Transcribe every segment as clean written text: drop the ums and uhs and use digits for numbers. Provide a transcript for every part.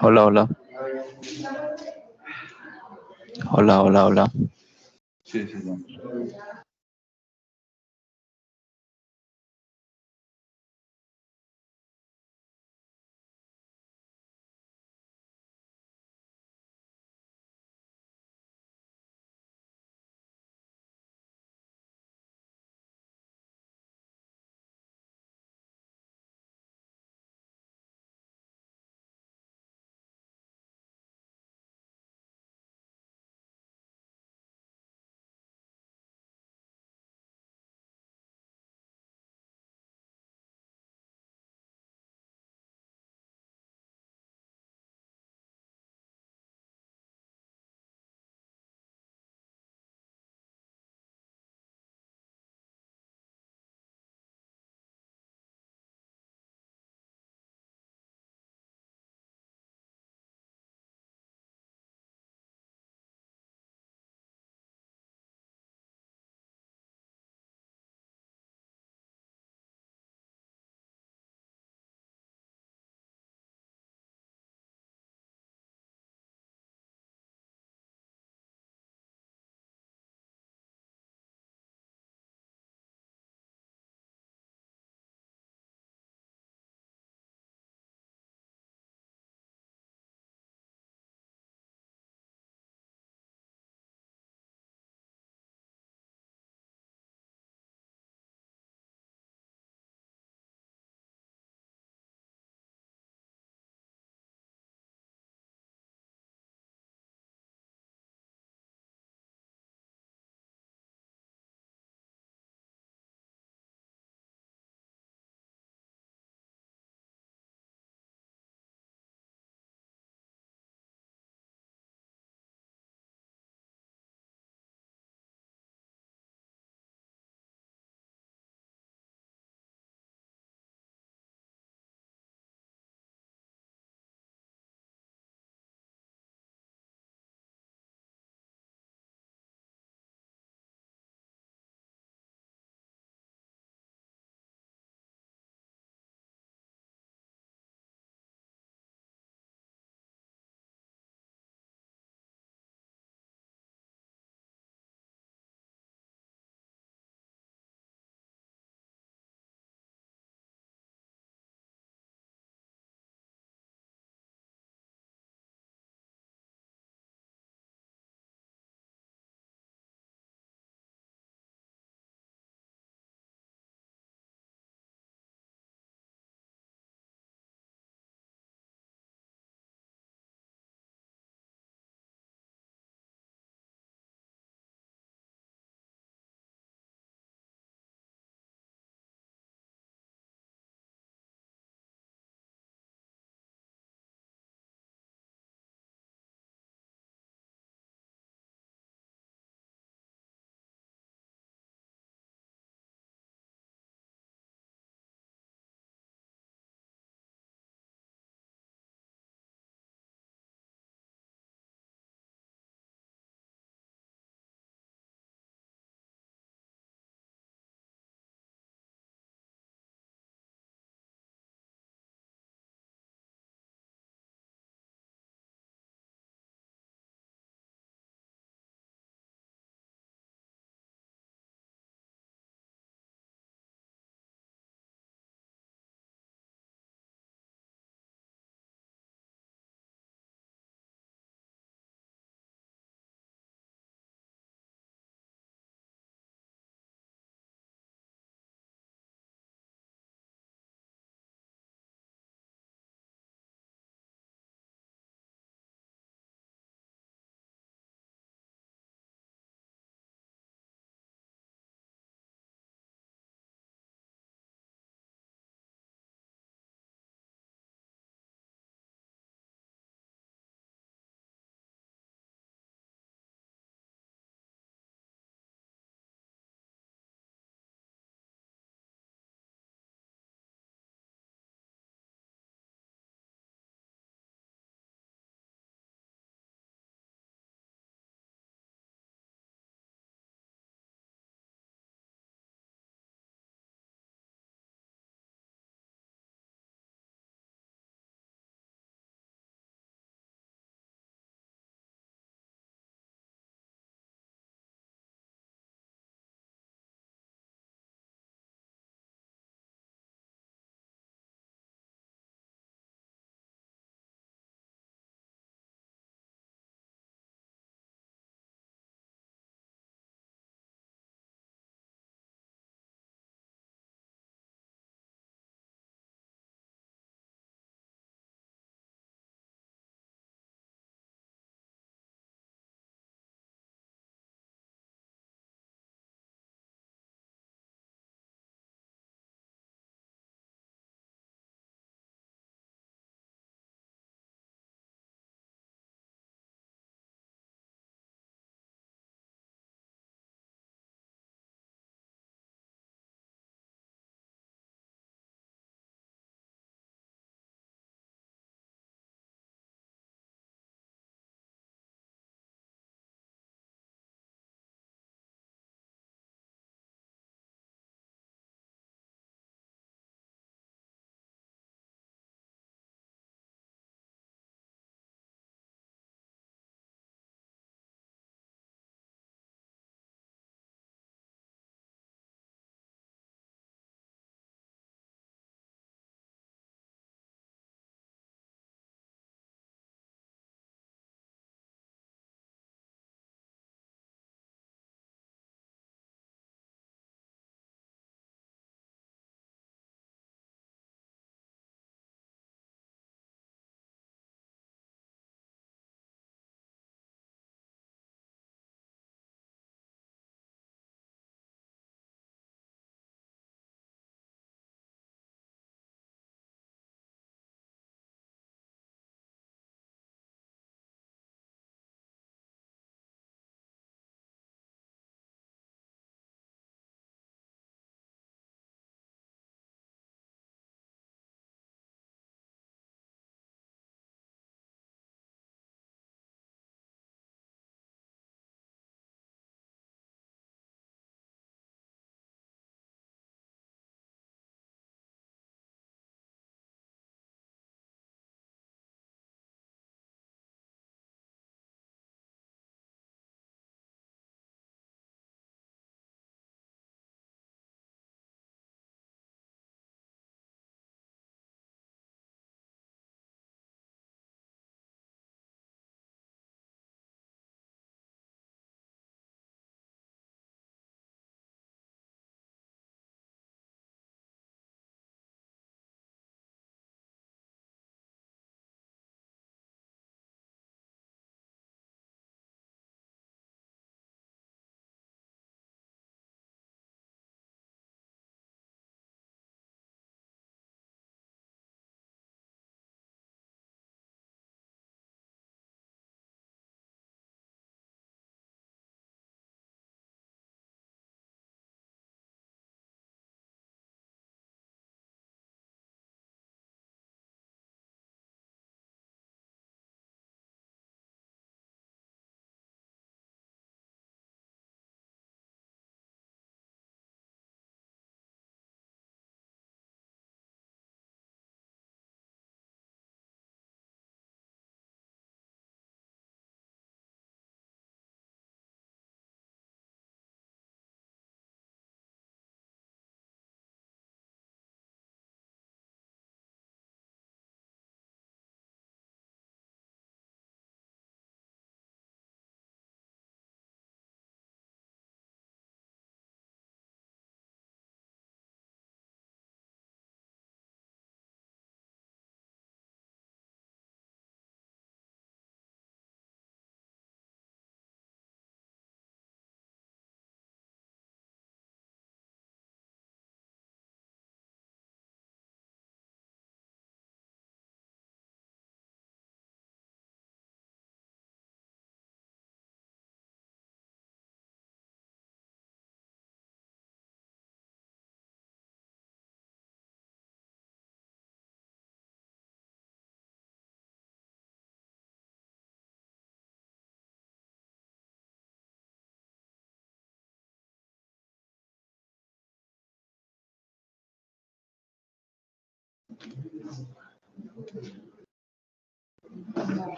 Hola, hola. Hola, hola, hola. Sí, sí, no.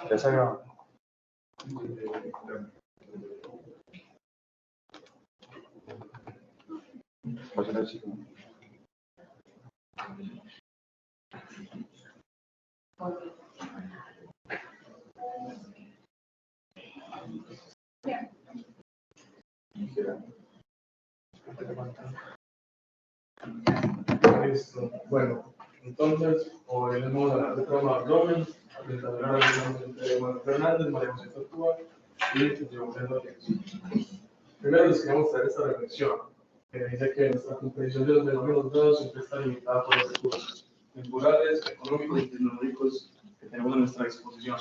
Ya se graba. Listo. Bueno, entonces, hoy les vamos a hablar de trauma de abdomen, presentación de la relación entre Manuel Fernández, María José Tortuga y Diego Pedro Díaz. Primero les quería mostrar esta reflexión, que dice que nuestra comprensión de los fenómenos dados siempre está limitada por los recursos temporales, económicos y tecnológicos que tenemos a nuestra disposición.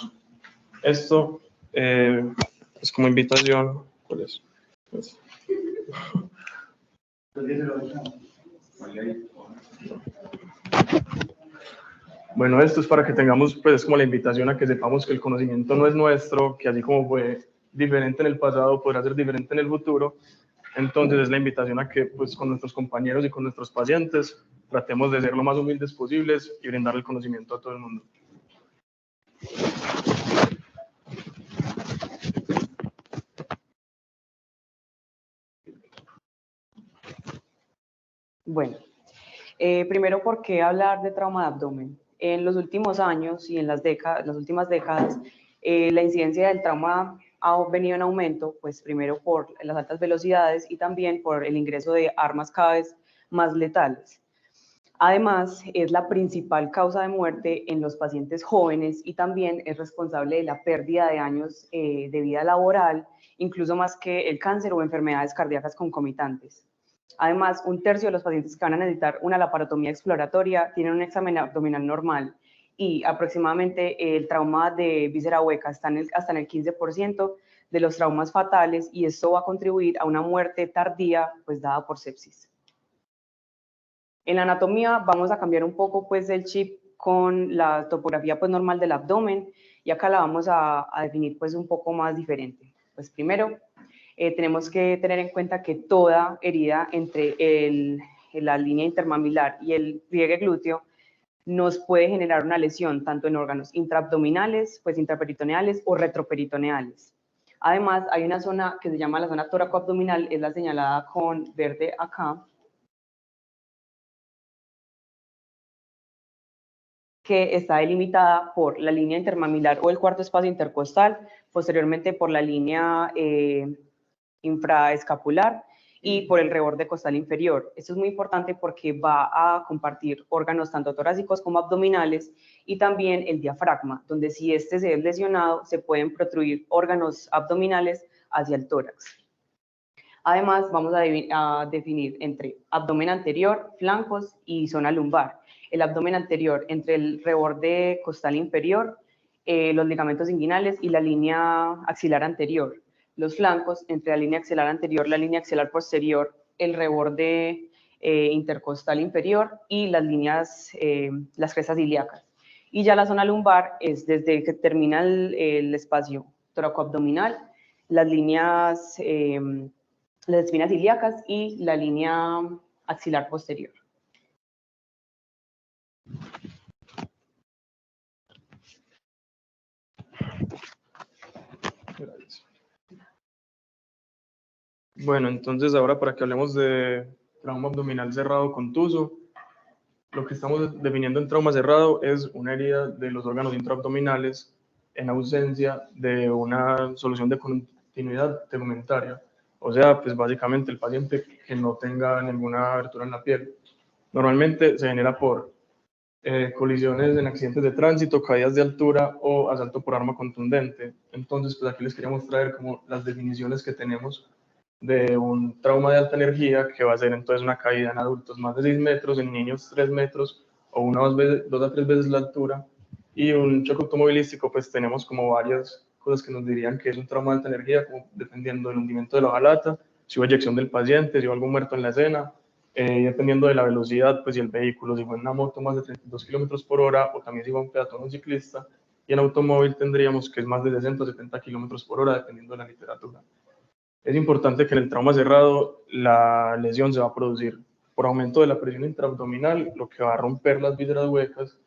Esto es como invitación. ¿Cuál es? Bueno, esto es para que tengamos, pues, como la invitación a que sepamos que el conocimiento no es nuestro, que así como fue diferente en el pasado, podrá ser diferente en el futuro. Entonces es la invitación a que, pues, con nuestros compañeros y con nuestros pacientes tratemos de ser lo más humildes posibles y brindar el conocimiento a todo el mundo. Bueno, primero, ¿por qué hablar de trauma de abdomen? En los últimos años y en las últimas décadas, la incidencia del trauma ha venido en aumento, pues primero por las altas velocidades y también por el ingreso de armas cada vez más letales. Además, es la principal causa de muerte en los pacientes jóvenes y también es responsable de la pérdida de años de vida laboral, incluso más que el cáncer o enfermedades cardíacas concomitantes. Además, un tercio de los pacientes que van a necesitar una laparotomía exploratoria tienen un examen abdominal normal y aproximadamente el trauma de víscera hueca está hasta en el 15% de los traumas fatales, y esto va a contribuir a una muerte tardía, pues dada por sepsis. En la anatomía vamos a cambiar un poco, pues, el chip con la topografía, pues, normal del abdomen, y acá la vamos a definir, pues, un poco más diferente. Pues primero, tenemos que tener en cuenta que toda herida entre la línea intermamilar y el pliegue glúteo nos puede generar una lesión tanto en órganos intraabdominales, pues intraperitoneales o retroperitoneales. Además, hay una zona que se llama la zona tóraco-abdominal, es la señalada con verde acá, que está delimitada por la línea intermamilar o el cuarto espacio intercostal, posteriormente por la línea infraescapular y por el reborde costal inferior. Esto es muy importante porque va a compartir órganos tanto torácicos como abdominales, y también el diafragma, donde si este se ve lesionado se pueden protruir órganos abdominales hacia el tórax. Además, vamos a definir entre abdomen anterior, flancos y zona lumbar. El abdomen anterior entre el reborde costal inferior, los ligamentos inguinales y la línea axilar anterior. Los flancos entre la línea axilar anterior, la línea axilar posterior, el reborde intercostal inferior y las líneas, las crestas ilíacas. Y ya la zona lumbar es desde que termina el espacio toracoabdominal, las líneas, las espinas ilíacas y la línea axilar posterior. Gracias. Bueno, entonces ahora para que hablemos de trauma abdominal cerrado contuso, lo que estamos definiendo en trauma cerrado es una herida de los órganos intraabdominales en ausencia de una solución de continuidad tegumentaria. O sea, pues básicamente el paciente que no tenga ninguna abertura en la piel. Normalmente se genera por colisiones en accidentes de tránsito, caídas de altura o asalto por arma contundente. Entonces, pues aquí les queríamos traer como las definiciones que tenemos de un trauma de alta energía, que va a ser entonces una caída en adultos más de 6 metros, en niños 3 metros o 2 a 3 veces la altura. Y un choque automovilístico, pues tenemos como varias cosas que nos dirían que es un trauma de alta energía, como dependiendo del hundimiento de la hojalata, si hubo eyección del paciente, si hubo algún muerto en la escena, y dependiendo de la velocidad, pues, y el vehículo, si fue una moto más de 32 kilómetros por hora, o también si fue un peatón o un ciclista, y en automóvil tendríamos que es más de 60 o 70 kilómetros por hora, dependiendo de la literatura. Es importante que en el trauma cerrado la lesión se va a producir por aumento de la presión intraabdominal, lo que va a romper las vísceras huecas,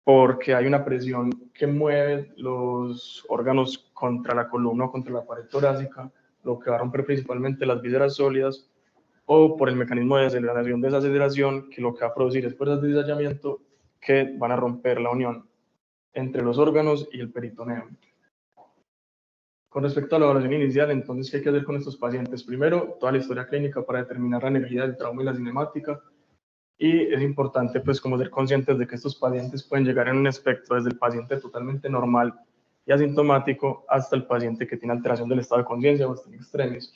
porque hay una presión que mueve los órganos contra la columna o contra la pared torácica, lo que va a romper principalmente las vísceras sólidas, o por el mecanismo de aceleración, desaceleración, que lo que va a producir es fuerzas de cizallamiento que van a romper la unión entre los órganos y el peritoneo. Con respecto a la evaluación inicial, entonces, ¿qué hay que hacer con estos pacientes? Primero, toda la historia clínica para determinar la energía del trauma y la cinemática. Y es importante, pues, como ser conscientes de que estos pacientes pueden llegar en un espectro desde el paciente totalmente normal y asintomático hasta el paciente que tiene alteración del estado de conciencia o está en extremis.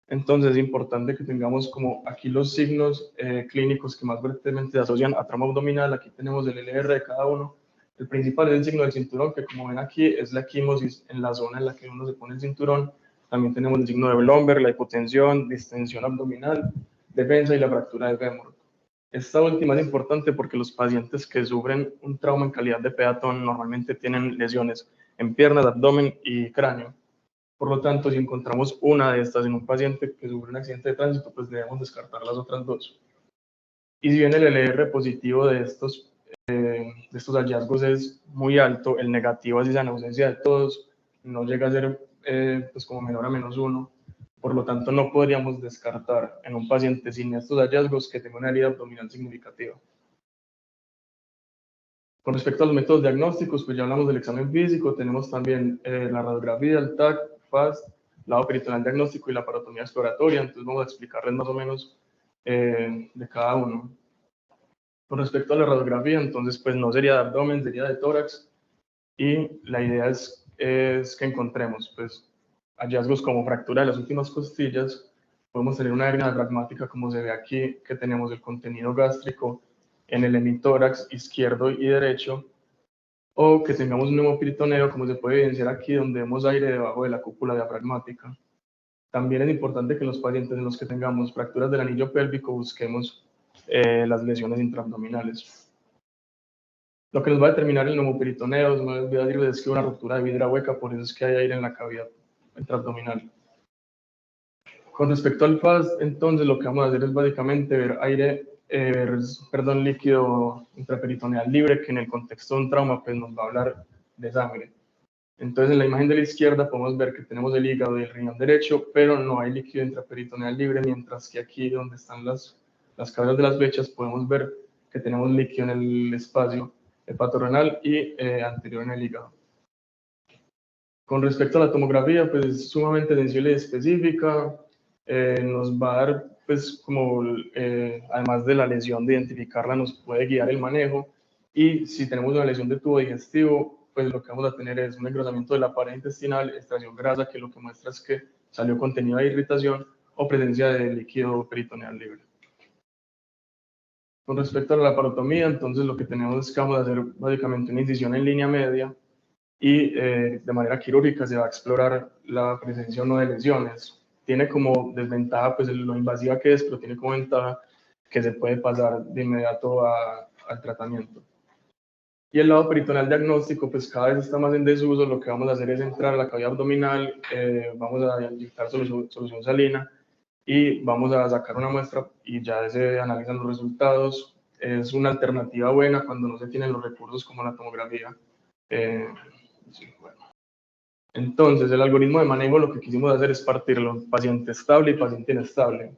Entonces, es importante que tengamos como aquí los signos clínicos que más frecuentemente se asocian a trauma abdominal. Aquí tenemos el LR de cada uno. El principal es el signo del cinturón, que como ven aquí es la equimosis en la zona en la que uno se pone el cinturón. También tenemos el signo de Blomberg, la hipotensión, distensión abdominal, defensa y la fractura de fémur. Esta última es importante porque los pacientes que sufren un trauma en calidad de peatón normalmente tienen lesiones en piernas, abdomen y cráneo. Por lo tanto, si encontramos una de estas en un paciente que sufre un accidente de tránsito, pues debemos descartar las otras dos. Y si bien el LR positivo de estos hallazgos es muy alto, el negativo, así sea en ausencia de todos, no llega a ser pues como menor a -1. Por lo tanto, no podríamos descartar en un paciente sin estos hallazgos que tenga una herida abdominal significativa. Con respecto a los métodos diagnósticos, pues ya hablamos del examen físico, tenemos también la radiografía, el TAC, FAST, lado peritoneal diagnóstico y la parotomía exploratoria. Entonces vamos a explicarles más o menos de cada uno. Con respecto a la radiografía, entonces pues no sería de abdomen, sería de tórax, y la idea es que encontremos pues hallazgos como fractura de las últimas costillas. Podemos tener una hernia diafragmática como se ve aquí, que tenemos el contenido gástrico en el hemitórax izquierdo y derecho, o que tengamos un hemoperitoneo como se puede evidenciar aquí, donde vemos aire debajo de la cúpula diafragmática. También es importante que en los pacientes en los que tengamos fracturas del anillo pélvico busquemos las lesiones intraabdominales. Lo que nos va a determinar el neumoperitoneo, no les voy a decir, es que una ruptura de víscera hueca, por eso es que hay aire en la cavidad intraabdominal. Con respecto al FAST, entonces lo que vamos a hacer es básicamente ver líquido intraperitoneal libre, que en el contexto de un trauma pues nos va a hablar de sangre. Entonces en la imagen de la izquierda podemos ver que tenemos el hígado y el riñón derecho, pero no hay líquido intraperitoneal libre, mientras que aquí donde están las cabezas de las flechas podemos ver que tenemos líquido en el espacio hepatorenal y anterior en el hígado. Con respecto a la tomografía, pues es sumamente sensible y específica. Nos va a dar, pues, como además de la lesión de identificarla, nos puede guiar el manejo. Y si tenemos una lesión de tubo digestivo, pues lo que vamos a tener es un engrosamiento de la pared intestinal, extracción grasa, que lo que muestra es que salió contenido de irritación o presencia de líquido peritoneal libre. Con respecto a la laparotomía, entonces lo que tenemos es que vamos a hacer básicamente una incisión en línea media y de manera quirúrgica se va a explorar la presencia o no de lesiones. Tiene como desventaja pues lo invasiva que es, pero tiene como ventaja que se puede pasar de inmediato al tratamiento. Y el lado peritoneal diagnóstico, pues cada vez está más en desuso. Lo que vamos a hacer es entrar a la cavidad abdominal, vamos a inyectar solución salina y vamos a sacar una muestra y ya se analizan los resultados. Es una alternativa buena cuando no se tienen los recursos como la tomografía. Sí, bueno. Entonces, el algoritmo de manejo lo que quisimos hacer es partirlo en paciente estable y paciente inestable.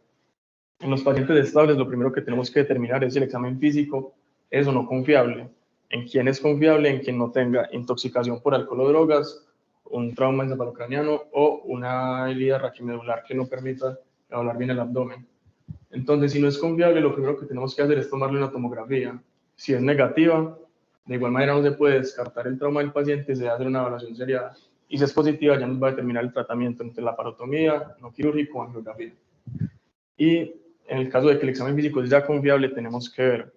En los pacientes estables, lo primero que tenemos que determinar es si el examen físico es o no confiable. En quién es confiable, en quien no tenga intoxicación por alcohol o drogas, un trauma encefalocraniano o una herida raquimedular que no permita hablar bien el abdomen. Entonces, si no es confiable, lo primero que tenemos que hacer es tomarle una tomografía. Si es negativa, de igual manera no se puede descartar el trauma del paciente, se debe hacer una evaluación seriada. Y si es positiva, ya nos va a determinar el tratamiento entre la laparotomía, no quirúrgico o angiografía. Y en el caso de que el examen físico sea confiable, tenemos que ver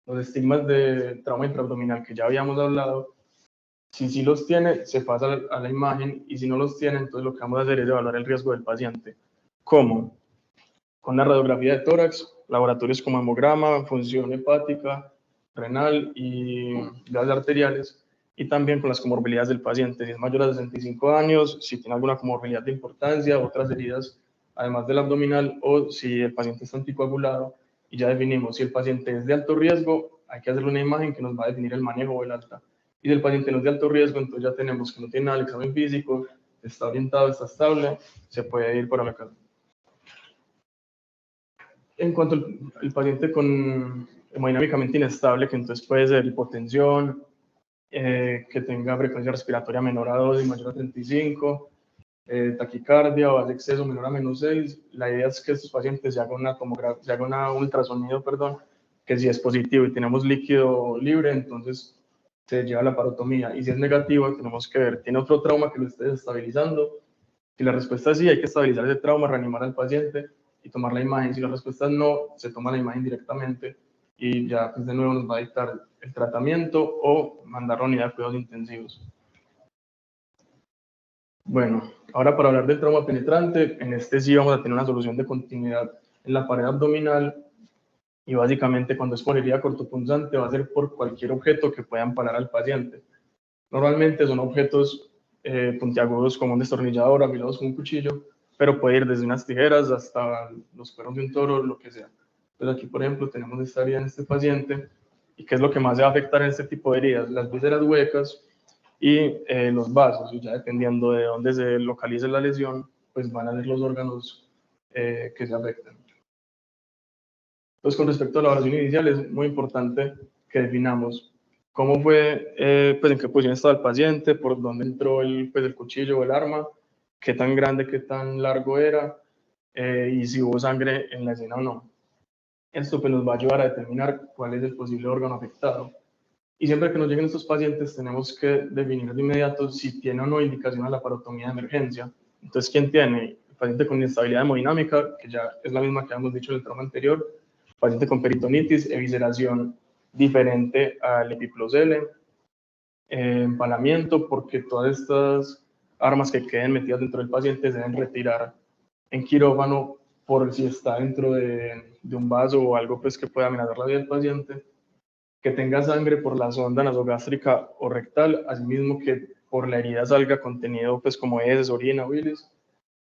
los estigmas de trauma intraabdominal que ya habíamos hablado. Si sí los tiene, se pasa a la imagen, y si no los tiene, entonces lo que vamos a hacer es evaluar el riesgo del paciente. ¿Cómo? Con la radiografía de tórax, laboratorios como hemograma, función hepática, renal y gases arteriales, y también con las comorbilidades del paciente, si es mayor a 65 años, si tiene alguna comorbilidad de importancia, otras heridas además del abdominal, o si el paciente está anticoagulado, y ya definimos si el paciente es de alto riesgo, hay que hacerle una imagen que nos va a definir el manejo o el alta. Y si el paciente no es de alto riesgo, entonces ya tenemos que no tiene nada de examen físico, está orientado, está estable, se puede ir para la casa. En cuanto al paciente con hemodinámicamente inestable, que entonces puede ser hipotensión, que tenga frecuencia respiratoria menor a 2 y mayor a 35, taquicardia o hace exceso menor a -6, la idea es que estos pacientes se hagan una tomografía, se haga una ultrasonido, perdón, que si es positivo y tenemos líquido libre, entonces se lleva a la parotomía, y si es negativo, tenemos que ver, ¿tiene otro trauma que lo esté desestabilizando? Si la respuesta es sí, hay que estabilizar ese trauma, reanimar al paciente y tomar la imagen. Si la respuesta es no, se toma la imagen directamente y ya pues de nuevo nos va a dictar el tratamiento o mandar a la unidad de cuidados intensivos. Bueno, ahora para hablar del trauma penetrante, en este sí vamos a tener una solución de continuidad en la pared abdominal, y básicamente cuando es por herida cortopunzante va a ser por cualquier objeto que pueda empalar al paciente. Normalmente son objetos puntiagudos como un destornillador, afilados con un cuchillo, pero puede ir desde unas tijeras hasta los cuernos de un toro, lo que sea. Entonces aquí, por ejemplo, tenemos esta herida en este paciente, y ¿qué es lo que más se va a afectar en este tipo de heridas? Las vísceras huecas y los vasos, y ya dependiendo de dónde se localice la lesión, pues van a ser los órganos que se afectan. Entonces, con respecto a la evaluación inicial, es muy importante que definamos cómo fue, pues en qué posición estaba el paciente, por dónde entró pues el cuchillo o el arma, qué tan grande, qué tan largo era, y si hubo sangre en la escena o no. Esto pues nos va a ayudar a determinar cuál es el posible órgano afectado. Y siempre que nos lleguen estos pacientes, tenemos que definir de inmediato si tiene o no indicación a la parotomía de emergencia. Entonces, ¿quién tiene? El paciente con inestabilidad hemodinámica, que ya es la misma que habíamos dicho en el trauma anterior, paciente con peritonitis, evisceración diferente al epiplocele, empalamiento, porque todas estas armas que queden metidas dentro del paciente se deben retirar en quirófano por si está dentro de un vaso o algo pues, que pueda amenazar la vida del paciente, que tenga sangre por la sonda nasogástrica o rectal, asimismo que por la herida salga contenido pues, como heces, orina, bilis,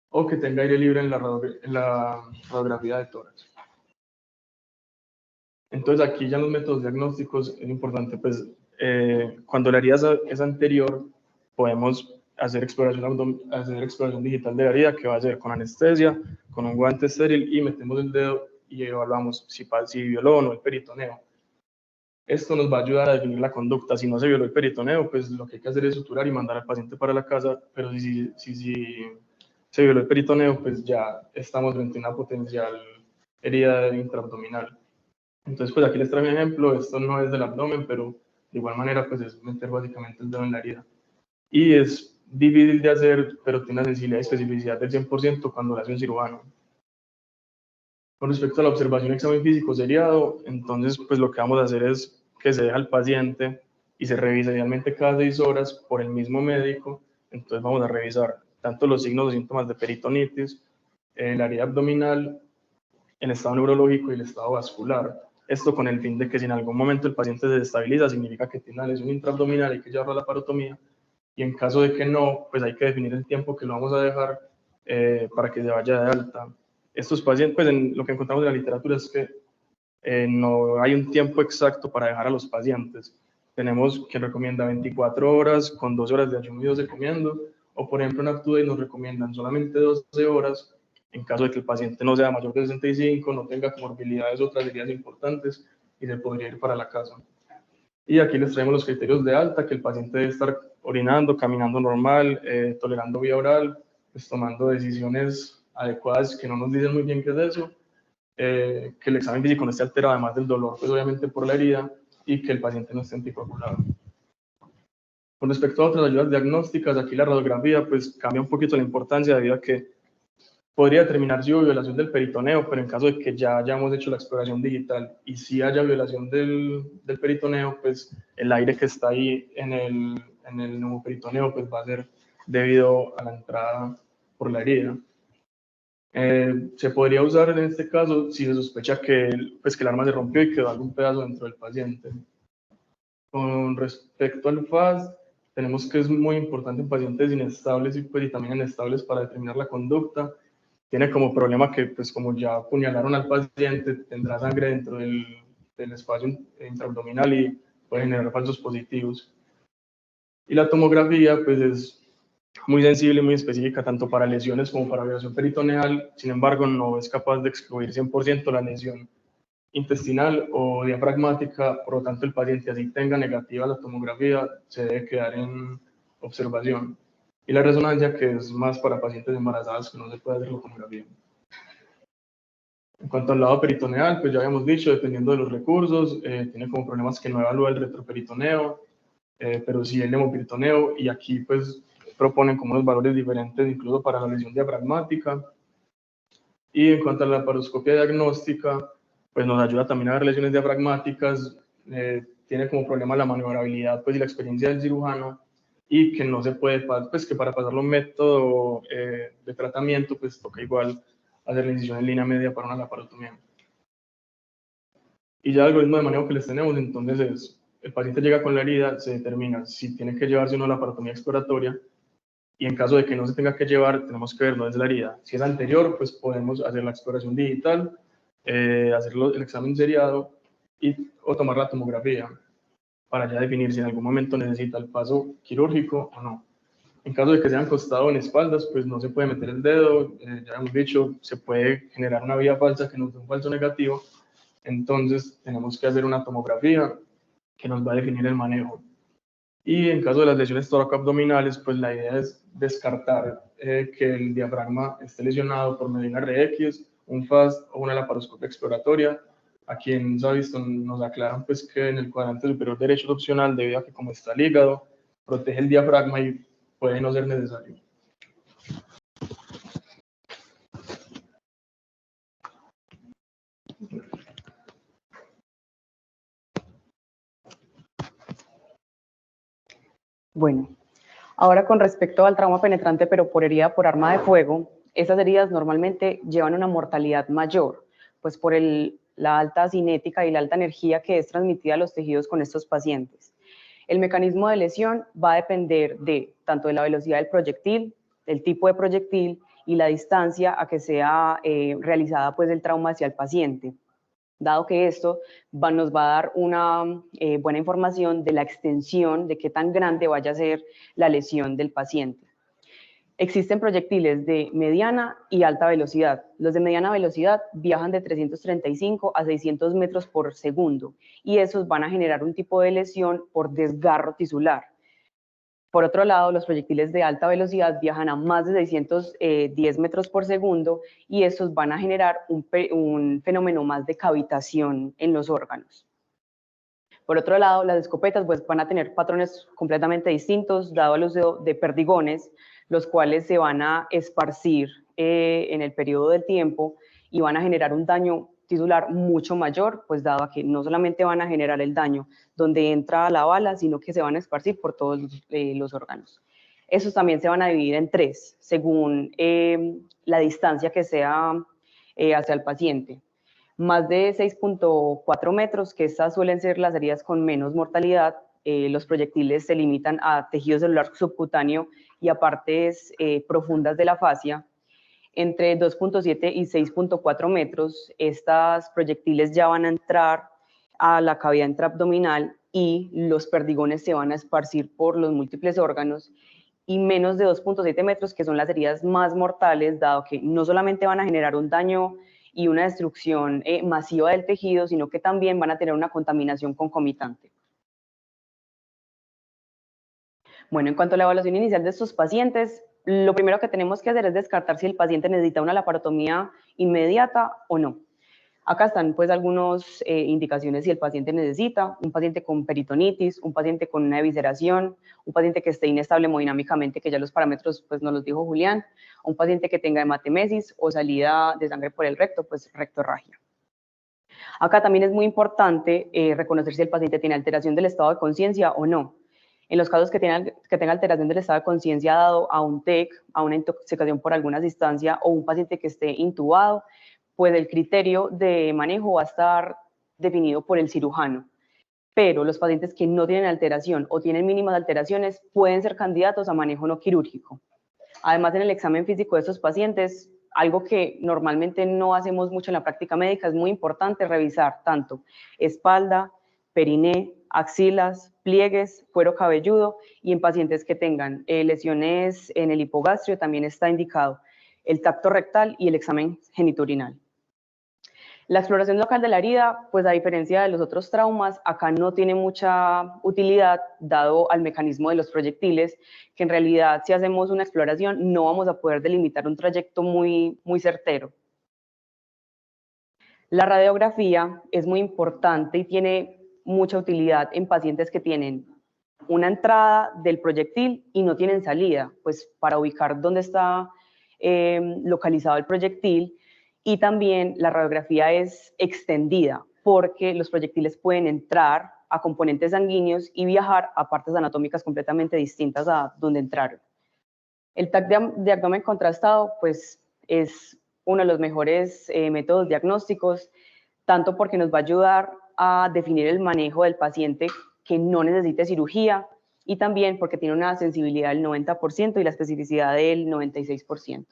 o que tenga aire libre en la radiografía de tórax. Entonces aquí ya en los métodos diagnósticos es importante, pues cuando la herida es anterior, podemos hacer exploración digital de la herida, que va a ser con anestesia, con un guante estéril, y metemos el dedo y evaluamos si violó o no el peritoneo. Esto nos va a ayudar a definir la conducta. Si no se violó el peritoneo, pues lo que hay que hacer es suturar y mandar al paciente para la casa, pero si se violó el peritoneo, pues ya estamos frente a una potencial herida intraabdominal. Entonces, pues aquí les traigo un ejemplo. Esto no es del abdomen, pero de igual manera, pues es meter básicamente el dedo en la herida. Y es difícil de hacer, pero tiene una sensibilidad y especificidad del 100% cuando lo hace un cirujano. Con respecto a la observación y examen físico seriado, entonces, pues lo que vamos a hacer es que se deja al paciente y se revisa idealmente cada 6 horas por el mismo médico. Entonces, vamos a revisar tanto los signos o síntomas de peritonitis, la herida abdominal, el estado neurológico y el estado vascular. Esto con el fin de que si en algún momento el paciente se desestabiliza, significa que tiene una lesión intraabdominal y hay que llevarlo a la parotomía, y en caso de que no, pues hay que definir el tiempo que lo vamos a dejar para que se vaya de alta. Estos pacientes, pues en lo que encontramos en la literatura es que no hay un tiempo exacto para dejar a los pacientes. Tenemos quien recomienda 24 horas con 12 horas de ayuno y 12 comiendo, o por ejemplo en UpToDate nos recomiendan solamente 12 horas en caso de que el paciente no sea mayor de 65, no tenga comorbilidades o otras heridas importantes, y se podría ir para la casa. Y aquí les traemos los criterios de alta: que el paciente debe estar orinando, caminando normal, tolerando vía oral, pues tomando decisiones adecuadas, que no nos dicen muy bien qué es eso, que el examen físico no esté alterado, además del dolor, pues obviamente por la herida, y que el paciente no esté anticoagulado. Con respecto a otras ayudas diagnósticas, aquí la radiografía pues cambia un poquito la importancia, debido a que podría determinar si hubo violación del peritoneo, pero en caso de que ya hayamos hecho la exploración digital y si haya violación del peritoneo, pues el aire que está ahí en el neumoperitoneo pues va a ser debido a la entrada por la herida. Se podría usar en este caso si se sospecha que el arma se rompió y quedó algún pedazo dentro del paciente. Con respecto al FAST, tenemos que es muy importante en pacientes inestables y también inestables para determinar la conducta. tiene como problema que, pues como ya apuñalaron al paciente, tendrá sangre dentro del espacio intraabdominal y puede generar falsos positivos. Y la tomografía, pues es muy sensible y muy específica tanto para lesiones como para vibración peritoneal, sin embargo, no es capaz de excluir 100% la lesión intestinal o diafragmática, por lo tanto, el paciente, así tenga negativa la tomografía, se debe quedar en observación. Y la resonancia, que es más para pacientes embarazadas que no se puede hacer la tomografía. En cuanto al lado peritoneal, pues ya habíamos dicho, dependiendo de los recursos, tiene como problemas que no evalúa el retroperitoneo, pero sí el hemoperitoneo, y aquí pues proponen como unos valores diferentes incluso para la lesión diafragmática. Y en cuanto a la laparoscopia diagnóstica, pues nos ayuda también a ver lesiones diafragmáticas, tiene como problema la maniobrabilidad pues, y la experiencia del cirujano, y que no se puede, pues que para pasarlo un método de tratamiento, pues toca igual hacer la incisión en línea media para una laparotomía. Y ya el algoritmo de manejo que les tenemos, entonces es, el paciente llega con la herida, se determina si tiene que llevarse una laparotomía exploratoria, y en caso de que no se tenga que llevar, tenemos que ver dónde es la herida. Si es anterior, pues podemos hacer la exploración digital, hacer el examen seriado o tomar la tomografía para ya definir si en algún momento necesita el paso quirúrgico o no. En caso de que sea acostado en espaldas, pues no se puede meter el dedo, ya hemos dicho, se puede generar una vía falsa que nos dé un falso negativo, entonces tenemos que hacer una tomografía que nos va a definir el manejo. Y en caso de las lesiones toracoabdominales, pues la idea es descartar que el diafragma esté lesionado por medio de una RX, un FAST o una laparoscopia exploratoria. Aquí en Saviston nos aclaran pues, que en el cuadrante superior derecho es opcional debido a que como está el hígado, protege el diafragma y puede no ser necesario. Bueno, ahora con respecto al trauma penetrante pero por herida por arma de fuego, esas heridas normalmente llevan una mortalidad mayor, pues por la alta cinética y la alta energía que es transmitida a los tejidos con estos pacientes. El mecanismo de lesión va a depender tanto de la velocidad del proyectil, del tipo de proyectil y la distancia a que sea realizada pues, el trauma hacia el paciente. Dado que esto nos va a dar una buena información de la extensión, de qué tan grande vaya a ser la lesión del paciente. Existen proyectiles de mediana y alta velocidad. Los de mediana velocidad viajan de 335 a 600 metros por segundo y esos van a generar un tipo de lesión por desgarro tisular. Por otro lado, los proyectiles de alta velocidad viajan a más de 610 metros por segundo y estos van a generar un fenómeno más de cavitación en los órganos. Por otro lado, las escopetas pues, van a tener patrones completamente distintos, dado el uso de perdigones, los cuales se van a esparcir en el periodo del tiempo y van a generar un daño tisular mucho mayor, pues dado que no solamente van a generar el daño donde entra la bala, sino que se van a esparcir por todos los órganos. Esos también se van a dividir en tres, según la distancia que sea hacia el paciente. Más de 6.4 metros, que estas suelen ser las heridas con menos mortalidad, los proyectiles se limitan a tejido celular subcutáneo y a partes profundas de la fascia. Entre 2.7 y 6.4 metros, estas proyectiles ya van a entrar a la cavidad intraabdominal y los perdigones se van a esparcir por los múltiples órganos, y menos de 2.7 metros, que son las heridas más mortales, dado que no solamente van a generar un daño y una destrucción masiva del tejido, sino que también van a tener una contaminación concomitante. Bueno, en cuanto a la evaluación inicial de estos pacientes, lo primero que tenemos que hacer es descartar si el paciente necesita una laparotomía inmediata o no. Acá están pues algunas indicaciones si el paciente necesita: un paciente con peritonitis, un paciente con una evisceración, un paciente que esté inestable hemodinámicamente, que ya los parámetros pues nos los dijo Julián, un paciente que tenga hematemesis o salida de sangre por el recto, pues rectorragia. Acá también es muy importante reconocer si el paciente tiene alteración del estado de conciencia o no. En los casos que tenga alteración del estado de conciencia dado a un TEC, a una intoxicación por alguna sustancia o un paciente que esté intubado, pues el criterio de manejo va a estar definido por el cirujano. Pero los pacientes que no tienen alteración o tienen mínimas alteraciones pueden ser candidatos a manejo no quirúrgico. Además, en el examen físico de estos pacientes algo que normalmente no hacemos mucho en la práctica médica, es muy importante revisar tanto espalda, periné, axilas, pliegues, cuero cabelludo, y en pacientes que tengan lesiones en el hipogastrio también está indicado el tacto rectal y el examen genitourinal. La exploración local de la herida, pues a diferencia de los otros traumas, acá no tiene mucha utilidad dado al mecanismo de los proyectiles, que en realidad si hacemos una exploración no vamos a poder delimitar un trayecto muy certero. La radiografía es muy importante y tiene mucha utilidad en pacientes que tienen una entrada del proyectil y no tienen salida, pues para ubicar dónde está localizado el proyectil. Y también la radiografía es extendida porque los proyectiles pueden entrar a componentes sanguíneos y viajar a partes anatómicas completamente distintas a donde entraron. El TAC de abdomen contrastado pues es uno de los mejores métodos diagnósticos, tanto porque nos va a ayudar a definir el manejo del paciente que no necesite cirugía, y también porque tiene una sensibilidad del 90% y la especificidad del 96%.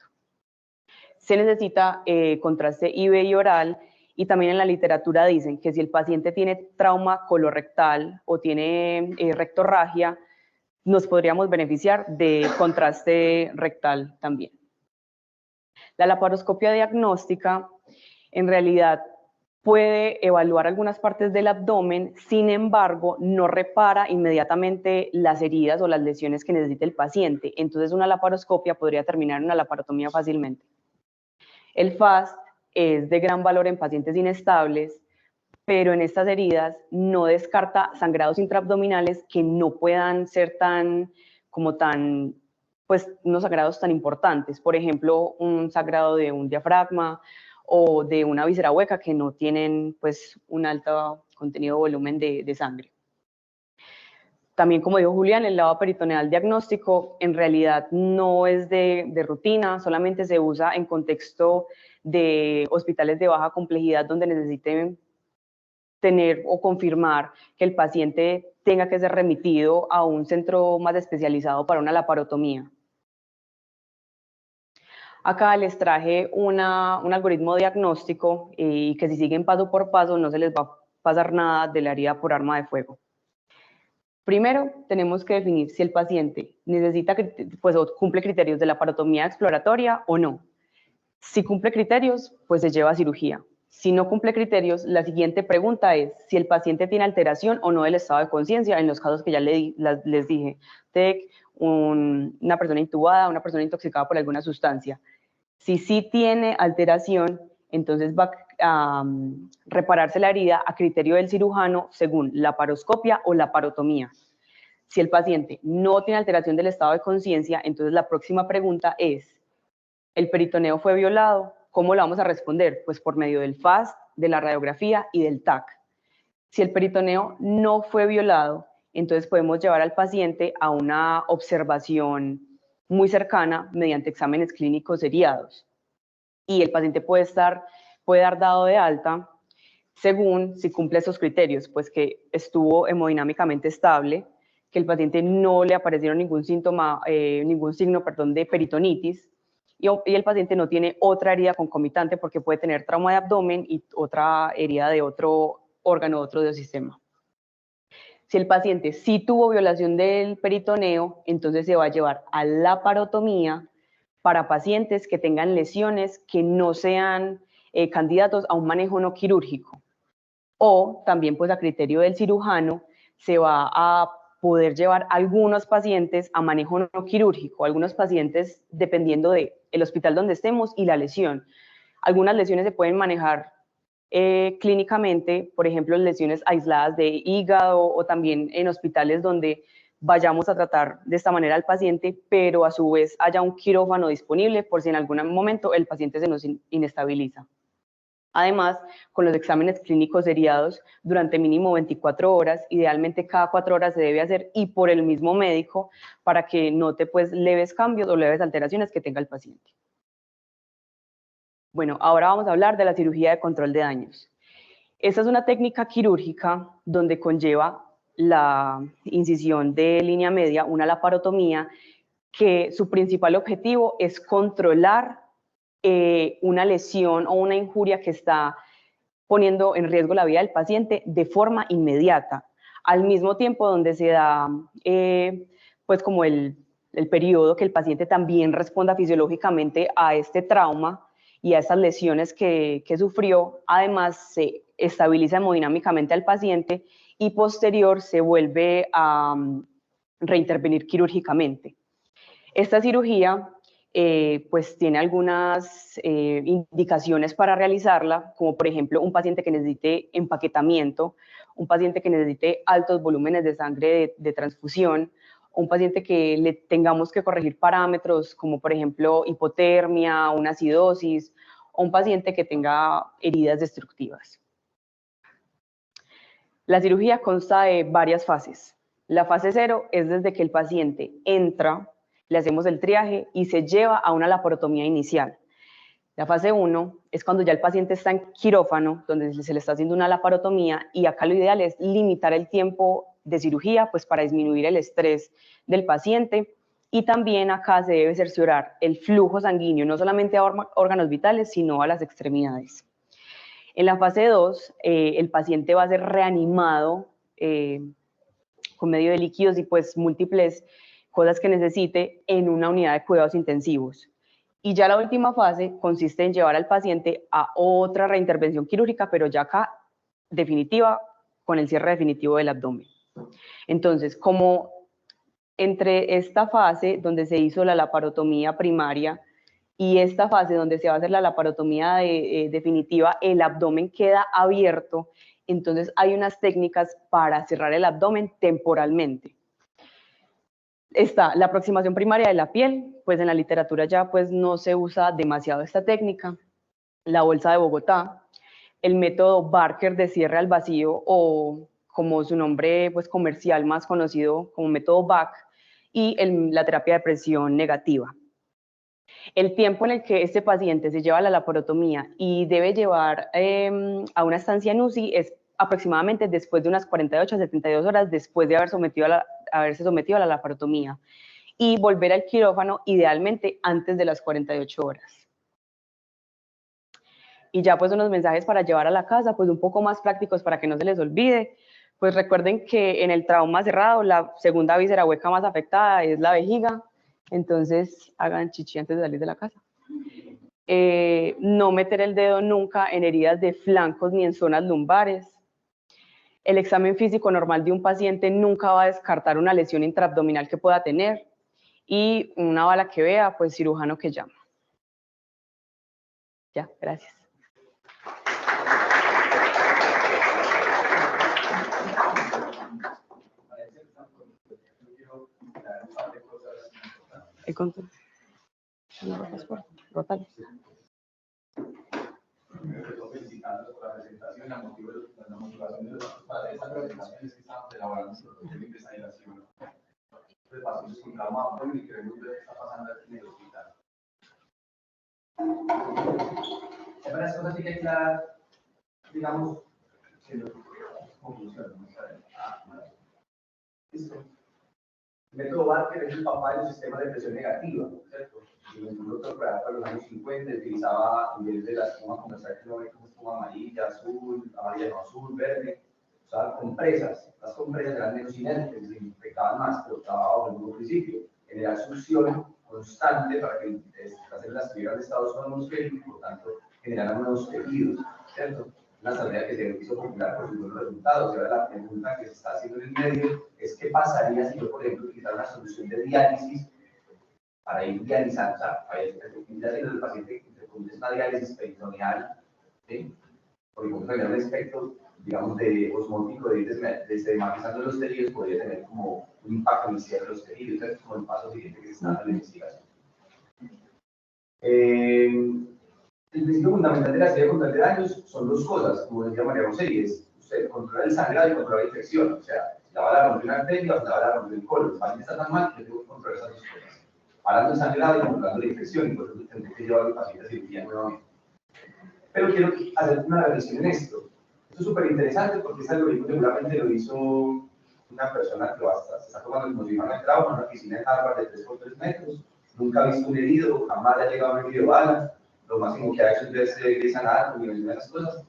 Se necesita contraste IV y oral, y también en la literatura dicen que si el paciente tiene trauma colorectal o tiene rectorragia, nos podríamos beneficiar de contraste rectal también. La laparoscopia diagnóstica en realidad puede evaluar algunas partes del abdomen, sin embargo, no repara inmediatamente las heridas o las lesiones que necesita el paciente. Entonces, una laparoscopia podría terminar en una laparotomía fácilmente. El FAST es de gran valor en pacientes inestables, pero en estas heridas no descarta sangrados intraabdominales que no puedan ser pues unos sangrados tan importantes. Por ejemplo, un sangrado de un diafragma o de una víscera hueca que no tienen pues un alto contenido volumen de sangre. También, como dijo Julián, el lavado peritoneal diagnóstico en realidad no es de rutina, solamente se usa en contexto de hospitales de baja complejidad donde necesiten tener o confirmar que el paciente tenga que ser remitido a un centro más especializado para una laparotomía. Acá les traje un algoritmo diagnóstico y que si siguen paso por paso no se les va a pasar nada de la herida por arma de fuego. Primero, tenemos que definir si el paciente necesita, pues, o cumple criterios de laparotomía exploratoria o no. Si cumple criterios, pues se lleva a cirugía. Si no cumple criterios, la siguiente pregunta es si el paciente tiene alteración o no del estado de conciencia, en los casos que ya les dije, TEC, una persona intubada, una persona intoxicada por alguna sustancia. Si sí tiene alteración, entonces va a repararse la herida a criterio del cirujano según laparoscopia o laparotomía. Si el paciente no tiene alteración del estado de conciencia, entonces la próxima pregunta es, ¿el peritoneo fue violado? ¿Cómo lo vamos a responder? Pues por medio del FAST, de la radiografía y del TAC. Si el peritoneo no fue violado, entonces podemos llevar al paciente a una observación muy cercana mediante exámenes clínicos seriados. Y el paciente puede dar dado de alta según si cumple esos criterios, pues que estuvo hemodinámicamente estable, que el paciente no le aparecieron ningún signo de peritonitis, y el paciente no tiene otra herida concomitante porque puede tener trauma de abdomen y otra herida de otro órgano, otro sistema. Si el paciente sí tuvo violación del peritoneo, entonces se va a llevar a laparotomía para pacientes que tengan lesiones que no sean candidatos a un manejo no quirúrgico. O también, pues a criterio del cirujano, se va a poder llevar algunos pacientes a manejo no quirúrgico, algunos pacientes dependiendo del hospital donde estemos y la lesión. Algunas lesiones se pueden manejar clínicamente, por ejemplo, lesiones aisladas de hígado, o también en hospitales donde vayamos a tratar de esta manera al paciente, pero a su vez haya un quirófano disponible por si en algún momento el paciente se nos inestabiliza. Además, con los exámenes clínicos seriados durante mínimo 24 horas, idealmente cada 4 horas se debe hacer y por el mismo médico para que note pues leves cambios o leves alteraciones que tenga el paciente. Bueno, ahora vamos a hablar de la cirugía de control de daños. Esta es una técnica quirúrgica donde conlleva la incisión de línea media, una laparotomía, que su principal objetivo es controlar una lesión o una injuria que está poniendo en riesgo la vida del paciente de forma inmediata, al mismo tiempo donde se da pues como el periodo que el paciente también responda fisiológicamente a este trauma y a esas lesiones que sufrió. Además se estabiliza hemodinámicamente al paciente y posterior se vuelve a reintervenir quirúrgicamente. Esta cirugía pues tiene algunas indicaciones para realizarla, como por ejemplo un paciente que necesite empaquetamiento, un paciente que necesite altos volúmenes de sangre de transfusión, un paciente que le tengamos que corregir parámetros como por ejemplo hipotermia, una acidosis, o un paciente que tenga heridas destructivas. La cirugía consta de varias fases. La fase 0 es desde que el paciente entra, le hacemos el triaje y se lleva a una laparotomía inicial. La fase 1 es cuando ya el paciente está en quirófano, donde se le está haciendo una laparotomía, y acá lo ideal es limitar el tiempo de cirugía pues para disminuir el estrés del paciente, y también acá se debe cerciorar el flujo sanguíneo no solamente a órganos vitales sino a las extremidades. En la fase 2 el paciente va a ser reanimado con medio de líquidos y pues múltiples cosas que necesite en una unidad de cuidados intensivos. Y ya la última fase consiste en llevar al paciente a otra reintervención quirúrgica, pero ya acá definitiva, con el cierre definitivo del abdomen. Entonces, como entre esta fase donde se hizo la laparotomía primaria y esta fase donde se va a hacer la laparotomía definitiva, el abdomen queda abierto, entonces hay unas técnicas para cerrar el abdomen temporalmente. Está la aproximación primaria de la piel, pues en la literatura ya pues no se usa demasiado esta técnica, la bolsa de Bogotá, el método Barker de cierre al vacío o como su nombre pues comercial más conocido como método BAC, y la terapia de presión negativa. El tiempo en el que este paciente se lleva a la laparotomía y debe llevar a una estancia en UCI es aproximadamente después de unas 48 a 72 horas después de haberse sometido a la laparotomía, y volver al quirófano idealmente antes de las 48 horas. Y ya pues unos mensajes para llevar a la casa, pues un poco más prácticos para que no se les olvide. Pues recuerden que en el trauma cerrado la segunda víscera hueca más afectada es la vejiga, entonces hagan chichi antes de salir de la casa. No meter el dedo nunca en heridas de flancos ni en zonas lumbares. El examen físico normal de un paciente nunca va a descartar una lesión intraabdominal que pueda tener, y una bala que vea, pues cirujano que llama. Ya, gracias. El control. Rótalo. Felicitarlos por la presentación, la motivación de los padres, esta presentación es que estamos elaborando de investigación de pacientes con trauma abdomen y queremos ver qué está pasando aquí en el hospital. Hay varias cosas que hay que aclarar, digamos, que no funciona. Listo. El método Barker es el papá de los sistemas de presión negativa, ¿cierto? Y el doctor para los años 50 utilizaba, en vez de la espuma comercial que no ve como espuma amarilla, azul, amarilla no azul, verde, usaba compresas. Las compresas eran menos inertes, se infectaban más, pero estaba bajo el mismo principio. Generar succión constante para que las células tuvieran estados atmosféricos y por tanto generaran nuevos tejidos, ¿cierto? Una tarea que se hizo popular por sus buenos resultados. Y ahora la pregunta que se está haciendo en el medio es qué pasaría si yo, por ejemplo, utilizara una solución de diálisis para ir dializando, o sea, para ir haciendo el paciente con una diálisis peritoneal, ¿sí? Porque como tener un espectro, digamos, de osmótico, de desdematizando los tejidos, podría tener como un impacto inicial en los tejidos. Entonces, como el paso siguiente que se está dando en la investigación. El principio fundamental de la serie de control de daños son dos cosas, como decía María José, y es usted controlar el sangrado y controlar la infección. O sea, si la bala rompió una arteria o si la bala rompió el colon, el paciente está tan mal que yo tengo que controlar esas dos cosas. Parando el sangrado y controlando la infección, y por eso tendré que llevar al paciente a cirugía nuevamente. Pero quiero hacer una revisión en esto. Esto es súper interesante porque este algoritmo seguramente lo hizo una persona que se está tomando como si fuera entrado en una piscina en Harvard de 3 por 3 metros, nunca ha visto un herido, jamás le ha llegado un herido de bala. lo máximo que ha hecho es verse Grey's Anatomy y esas cosas.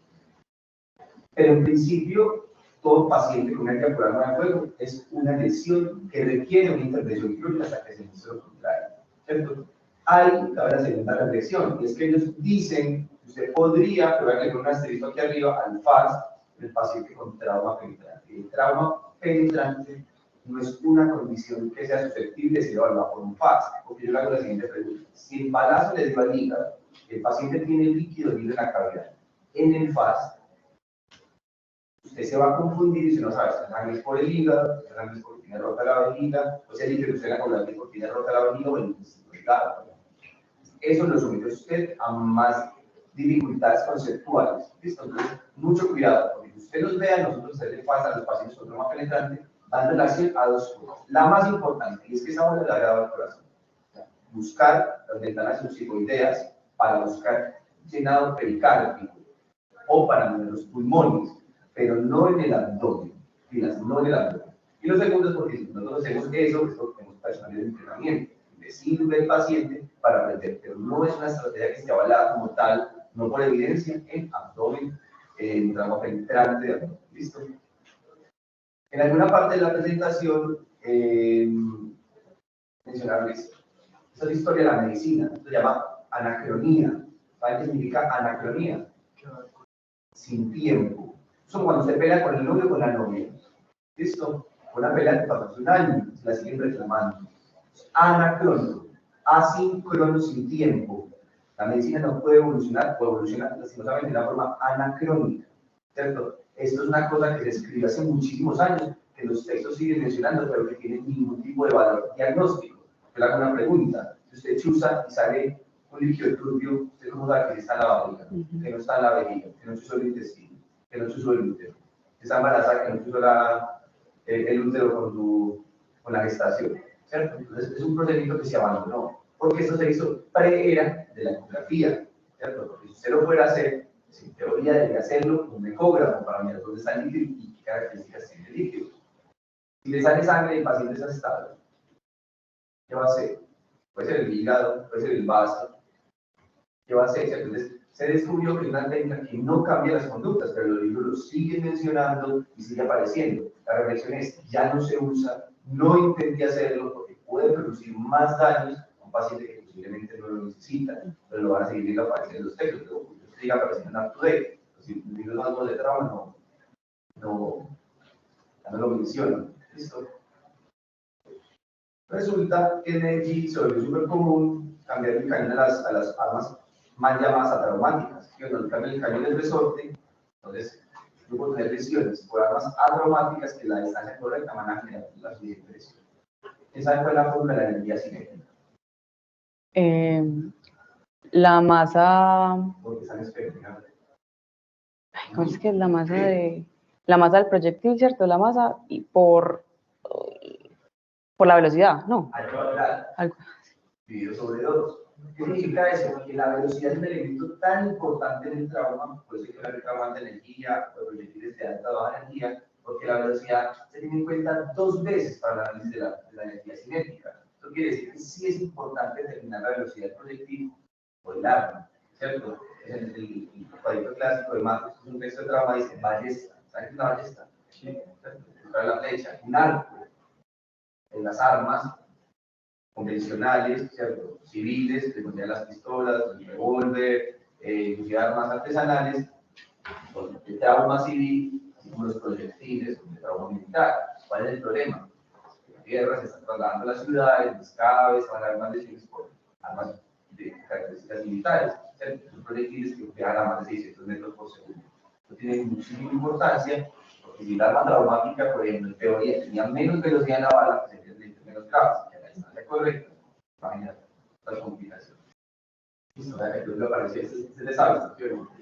Pero en principio, todo paciente con una hernia por arma de fuego es una lesión que requiere una intervención quirúrgica hasta que se inicie lo contrario, ¿cierto? Hay la segunda reflexión, y es que ellos dicen que usted podría, pero voy a un asterisco aquí arriba, al FAS del paciente con trauma penetrante. El trauma penetrante no es una condición que sea susceptible de ser evaluada por un FAS, porque yo le hago la siguiente pregunta. Si el balazo le dio al hígado, el paciente tiene líquido en la cavidad, en el FAS, usted se va a confundir y si no sabe si la sangre es por el hígado, si la sangre es porque tiene rota la vejiga, o sea, dice que usted la coagulante porque tiene rota la vejiga o el intestino delgado. Eso lo somete a usted a más dificultades conceptuales. ¿Listo? Entonces, mucho cuidado, porque si usted los vea, nosotros se le pasa a los pacientes con trauma penetrante, dan relación a dos cosas. La más importante, y es que esa bola le ha dado al corazón. Buscar las ventanas subsicoideas para buscar llenado pericárdico o para los pulmones, pero no en el abdomen, no en el abdomen. Y lo segundo es porque si nosotros hacemos eso, es porque tenemos personal de entrenamiento, le sirve al paciente para aprender, pero no es una estrategia que esté avalada como tal, no por evidencia, en abdomen, en trauma penetrante de abdomen. ¿Listo? En alguna parte de la presentación mencionaron esto. Esta es la historia de la medicina, esto se llama anacronía. ¿Saben qué significa anacronía? Sin tiempo. Es como cuando se pelea con el novio o con la novia. ¿Listo? Una pelea que pasó hace un año, se la siguen reclamando. Anacrónico, asíncrono, sin tiempo. La medicina no puede evolucionar o evoluciona lastimosamente de una forma anacrónica, ¿cierto? Esto es una cosa que se escribió hace muchísimos años, que los textos siguen mencionando, pero que tienen ningún tipo de valor diagnóstico. Yo le hago una pregunta: si usted chuza y sale un líquido turbio, ¿usted cómo sabe que está en la barriga, que no está en la vejiga, que no chuzó el intestino, que no chuzó el útero, que está embarazada, que no chuzó el útero con la gestación? ¿Cierto? Entonces es un procedimiento que se abandonó, porque esto se hizo pre-era de la ecografía, ¿cierto? Porque si usted lo fuera a hacer, en teoría debería hacerlo con un ecógrafo para mirar dónde está el líquido y qué características tiene el líquido. Si le sale sangre y el paciente está estable, ¿qué va a hacer? Puede ser el hígado, puede ser el vaso. ¿Qué va a hacer? Entonces se descubrió que es una técnica que no cambia las conductas, pero los libros lo siguen mencionando y sigue apareciendo. La reflexión es: ya no se usa, no intente hacerlo porque puede producir más daños a un paciente que posiblemente no lo necesita, pero lo van a seguir viendo aparecer en los textos, pero sigue apareciendo en UpToDate. Los libros más nuevos de trauma ya no lo mencionan. ¿Listo? Resulta que en Medellín se volvió súper común cambiar el cañón a las armas más llamadas atraumáticas. Que cuando cambian el cañón del resorte, entonces yo puedo tener lesiones por armas atraumáticas que la distancia correcta van a generar la suficiente presión. ¿Quién sabe cuál es la fórmula de la energía cinética? La masa. Porque están experimentando. ¿Cómo es que es la masa de la masa del proyectil, cierto? La masa y por la velocidad, ¿no? Algo. Dividido sobre 2. ¿Qué significa eso? Que la velocidad es un elemento tan importante en el trauma, por eso hay que hablar de traumas de energía o de proyectiles de alta o baja energía, porque la velocidad se tiene en cuenta 2 veces para el análisis de la energía cinética. Esto quiere decir que sí es importante determinar la velocidad del proyectil o el arma, ¿cierto? El cuadrito clásico de Matrix, es un texto de trauma, dice ballesta. ¿Saben qué es una ballesta? Sí. La flecha, un arco. En las armas convencionales, ¿cierto? Civiles, que contienen las pistolas, el revólver, inclusive armas artesanales, de trauma civil, así como los proyectiles de trauma militar. ¿Cuál es el problema? La guerra se está trasladando a las ciudades, las cabezas, van a haber más lesiones por armas de características militares, ¿cierto? Son proyectiles que viajan a más de 600 metros por segundo. Esto tiene muchísima importancia, porque si la arma traumática, por ejemplo, en teoría tenía menos velocidad en la bala, pues sería menos graves. Correcto, imagínate, las complicaciones. Listo, le aparece, se le sabe,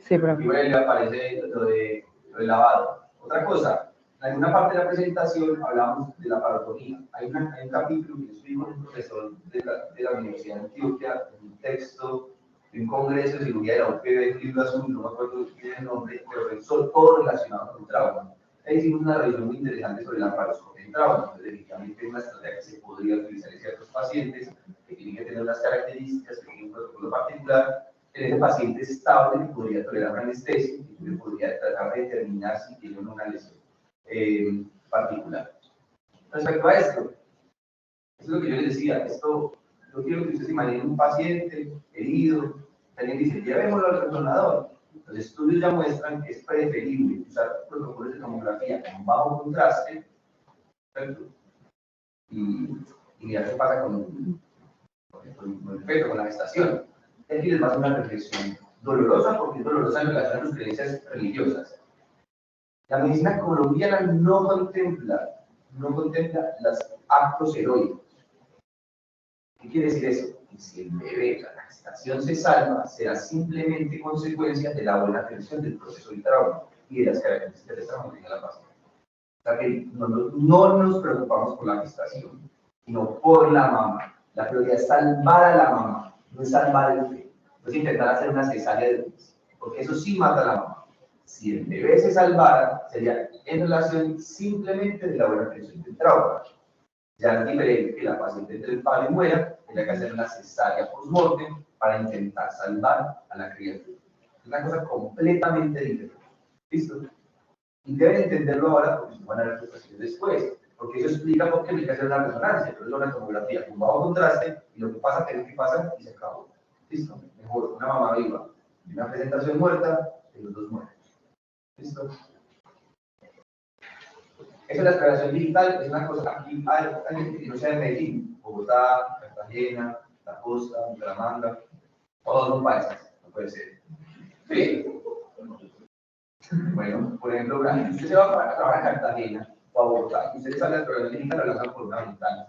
sí, pero y bueno, le aparece lo de lavado. Otra cosa, en alguna parte de la presentación hablamos de la parotomía. Hay un capítulo que yo estoy con un profesor de la Universidad de Antioquia, un texto de un congreso de cirugía de la UPB, un libro azul, no me acuerdo bien el nombre, pero revisó todo relacionado con trauma. Ahí hicimos una revisión muy interesante sobre la paroscopia en trauma. Entonces, definitivamente es una estrategia que se podría utilizar en ciertos pacientes que tienen que tener unas características, que tienen un protocolo particular, en ese paciente estable que podría tolerar una anestesia y que podría tratar de determinar si tiene una lesión particular. Respecto a esto, eso es lo que yo les decía, esto, yo quiero que ustedes se imaginen un paciente herido, alguien dice, llevémoslo al retornador. Los estudios ya muestran que es preferible usar protocolos de tomografía con bajo contraste, ¿cierto? Y mirar qué pasa con el feto, con la gestación. Aquí les va a hacer una reflexión dolorosa, porque es dolorosa en relación a sus creencias religiosas. La medicina colombiana no contempla los actos heroicos. ¿Qué quiere decir eso? Que si el bebé, la gestación se salva, será simplemente consecuencia de la buena atención del proceso del trauma y de las características del trauma que tiene la paciente. O sea que no nos preocupamos por la gestación, sino por la mamá. La prioridad es salvar a la mamá, no es salvar el bebé. No es intentar hacer una cesárea de bebés, porque eso sí mata a la mamá. Si el bebé se salvara, sería en relación simplemente de la buena atención del trauma. Ya es diferente que la paciente entre el palo y muera, tenga que hacer una cesárea post-mortem para intentar salvar a la criatura. Es una cosa completamente diferente. ¿Listo? Y deben entenderlo ahora porque se van a ver frustraciones después. Porque eso explica por qué hay que hacer una resonancia, pero es una tomografía con bajo contraste y lo que pasa tiene que pasar y se acabó. ¿Listo? Mejor una mamá viva y una presentación muerta de los dos muertos. ¿Listo? Eso es la exploración digital, es una cosa, aquí hay gente que no sea de Medellín, Bogotá, Cartagena, La Costa, Bucaramanga, todos son países, no puede ser. ¿Sí? Bueno, por ejemplo, si usted se va a trabajar a Cartagena o a Bogotá y usted sale a la exploración digital, lo lanzan por una ventana.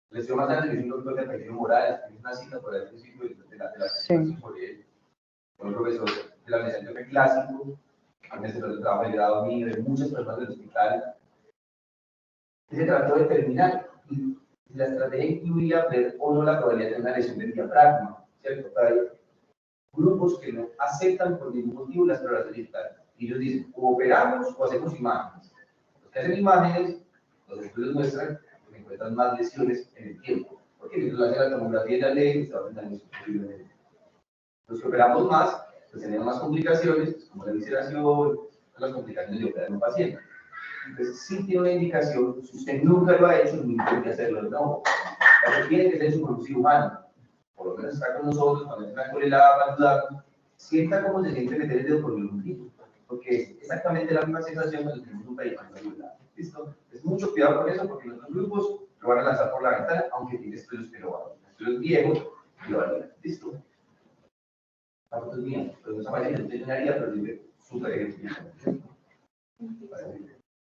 Les estoy más grande que es un doctor de Apellido Morales, que es una cita por el principio de la por él, con un profesor de la Universidad Clásico, a veces el trabajo de grado mío, de muchas personas del hospital. Se trató de determinar y la estrategia incluía ver o no la probabilidad de una lesión del diafragma, ¿cierto? Hay grupos que no aceptan por ningún motivo la exploración digital. Y ellos dicen, o operamos o hacemos imágenes. Los que hacen imágenes, los estudios muestran que encuentran más lesiones en el tiempo. Porque si lo hacen la tomografía ya ley, se va a tener lesiones. Los que operamos más, pues tenemos más complicaciones, como la visceración, las complicaciones de operar en un paciente. Entonces, sí tiene una indicación, si usted nunca lo ha hecho, no intente hacerlo de nuevo. Pero tiene que ser su conducir humano. Por lo menos está con nosotros, cuando está con el para ayudarnos, sienta cómo se siente meter el dedo por el ombligo. Porque es exactamente la misma sensación cuando tenemos un país para ayudar. ¿Listo? Es mucho cuidado con eso, porque nuestros grupos lo van a lanzar por la ventana, aunque tiene estudios que lo valen. Estudios viejos y lo valen. ¿Listo? La foto es mía, pero esa página no tiene haría, pero tiene súper ejemplificado.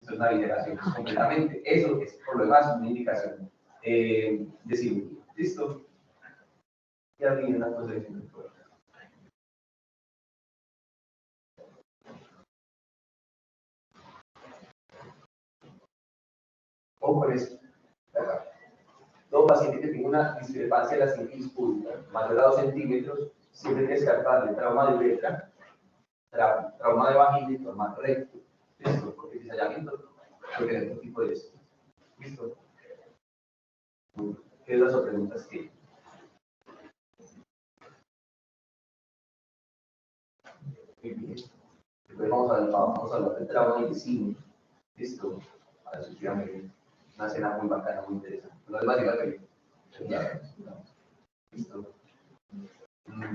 Eso es una validación completamente. Eso es, por lo demás, una indicación de cirugía. ¿Listo? Y aquí viene una cosa de cirugía. O por eso, acá. Todo paciente que tenga una discrepancia de la síntesis pública mayor a 2 centímetros, siempre hay que descartarle trauma de uretra, trauma de vagina y trauma recto. ¿Listo? Porque el cizallamiento puede tener otro tipo de esto. ¿Listo? ¿Qué es las preguntas que? Después vamos a hablar del trauma de cine. ¿Listo? A la sucesivamente. Una escena muy bacana, muy interesante. No es básica, pero listo.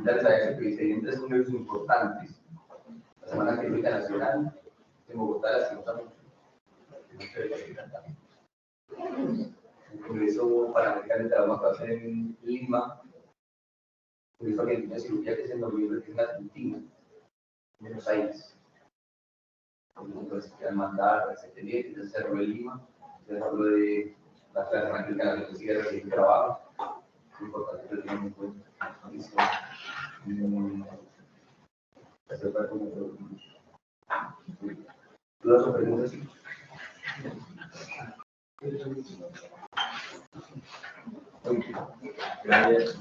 Ya les había hecho que hay 3 congresos importantes. La Semana Quirúrgica Nacional en Bogotá la hacemos mucho. El Congreso Panamericano de Trauma que va a ser en Lima. El Congreso Argentino de Cirugía que es en noviembre, que es en Argentina. En Buenos Aires. Entonces, quieran mandar a Setelier, que es el Cerro de Lima. Se hablo de la clase magnífica que sigue recibiendo trabajo. Es importante que lo tengan en cuenta. ¿Listo? ¿Dudas o preguntas? Gracias.